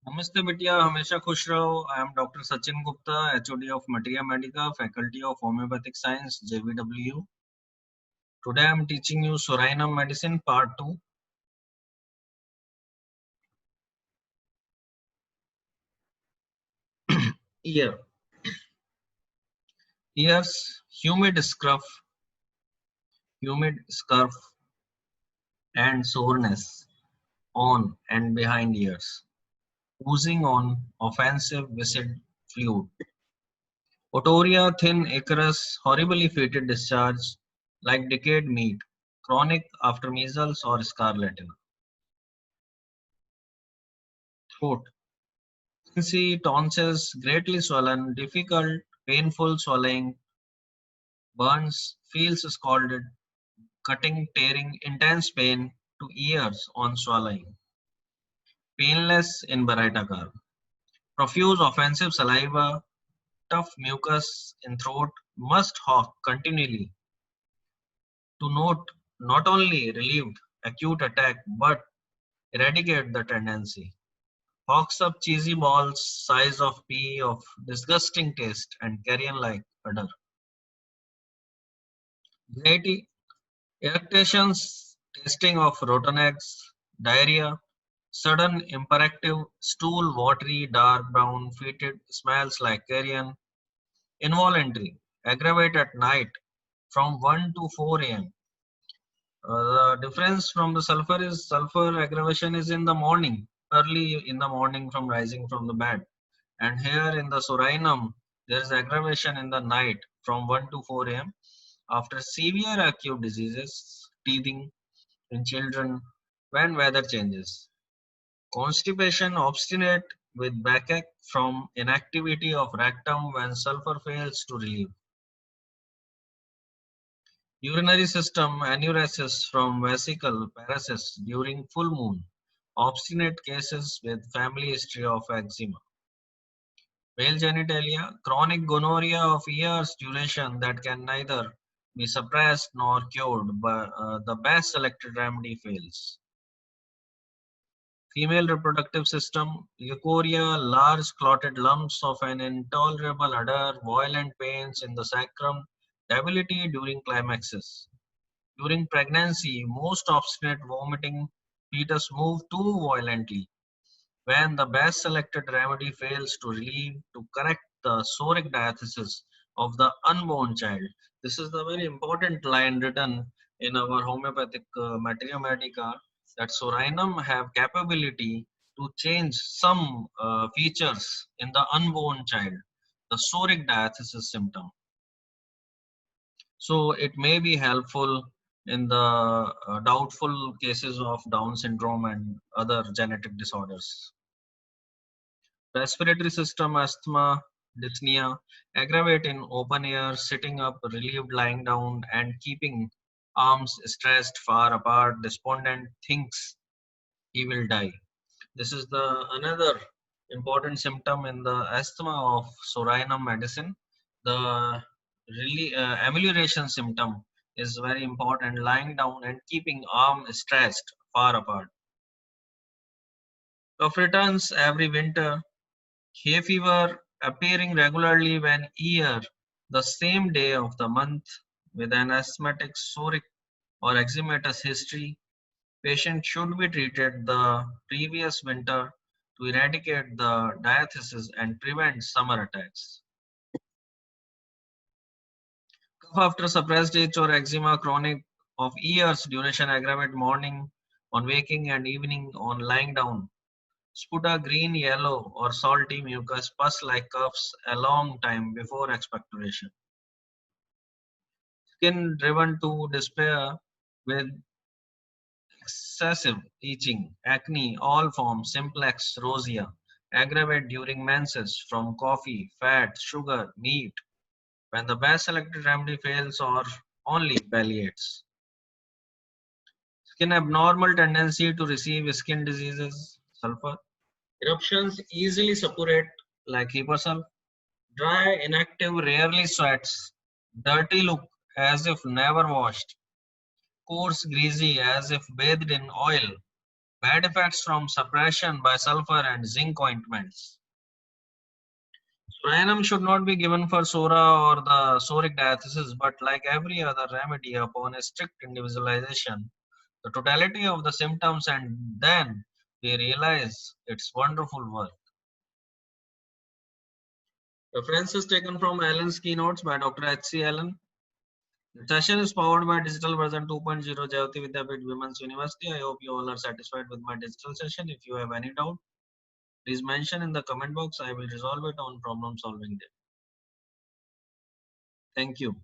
नमस्ते बिटिया, हमेशा खुश रहो। I am doctor Sachin Gupta, HOD of Materia Medica, Faculty of Homeopathic Science, JVW. Today I am teaching you Sorainum Medicine Part 2. Ear. Ears, humid scurf and soreness on and behind ears. Oozing on offensive viscid fluid. Otorrhea, thin, acrous, horribly fetid discharge like decayed meat. Chronic after measles or scarlatina. Throat. See tonsils greatly swollen, difficult, painful swallowing, burns, feels scalded, cutting, tearing, intense pain to ears on swallowing. Painless in Baraitacar. Profuse offensive saliva, tough mucus in throat, must hawk continually to note not only relieved acute attack but eradicate the tendency. Hawks up cheesy balls size of pea of disgusting taste and carrion-like odor. Variety, eructations, tasting of rotten eggs, diarrhea, sudden imperative, stool watery, dark brown, fetid, smells like carrion, involuntary, aggravate at night from 1 to 4 a.m. The difference from the sulfur is sulfur aggravation is in the morning, early in the morning from rising from the bed. And here in the Sorainum, there is aggravation in the night from 1 to 4 a.m. after severe acute diseases, teething in children when weather changes. Constipation obstinate with backache from inactivity of rectum when sulfur fails to relieve. Urinary system enuresis from vesicle paresis during full moon. Obstinate cases with family history of eczema. Male genitalia, chronic gonorrhea of years duration that can neither be suppressed nor cured, but the best selected remedy fails. Female reproductive system, leukorrhea, large clotted lumps of an intolerable odor, violent pains in the sacrum, debility during climaxes. During pregnancy, most obstinate vomiting, fetus move too violently. When the best selected remedy fails to relieve, to correct the soric diathesis of the unborn child. This is the very important line written in our homeopathic Materia Medica that Sorainum have capability to change some features in the unborn child, the soric diathesis symptom. So it may be helpful in the doubtful cases of Down syndrome and other genetic disorders. Respiratory system asthma, dyspnea, aggravate in open air, sitting up, relieved lying down, and keeping arms stressed far apart. Despondent thinks he will die. This is the another important symptom in the asthma of Sorainum medicine. The amelioration symptom is very important, lying down and keeping arm stressed far apart. Cough returns every winter. Hay fever appearing regularly when year the same day of the month with an asthmatic psoric or eczematous history. Patient should be treated the previous winter to eradicate the diathesis and prevent summer attacks. Cough after suppressed itch or eczema chronic of years duration aggravate morning on waking and evening on lying down. Sputa green, yellow, or salty mucus, pus like cuffs a long time before expectoration. Skin driven to despair with excessive itching, acne, all forms, simplex, rosea, aggravate during menses from coffee, fat, sugar, meat, when the best selected remedy fails or only palliates. Skin abnormal tendency to receive skin diseases, sulfur. Eruptions easily suppurate like hypersulf. Dry, inactive, rarely sweats. Dirty look as if never washed. Coarse, greasy as if bathed in oil. Bad effects from suppression by sulfur and zinc ointments. Soranum should not be given for psora or the psoric diathesis, but like every other remedy, upon a strict individualization, the totality of the symptoms, and then we realize its wonderful work. References taken from Allen's keynotes by Dr. H.C. Allen. The session is powered by digital version 2.0 Jayoti Vidyapeeth Women's University. I hope you all are satisfied with my digital session. If you have any doubt, please mention in the comment box. I will resolve it on problem solving day. Thank you.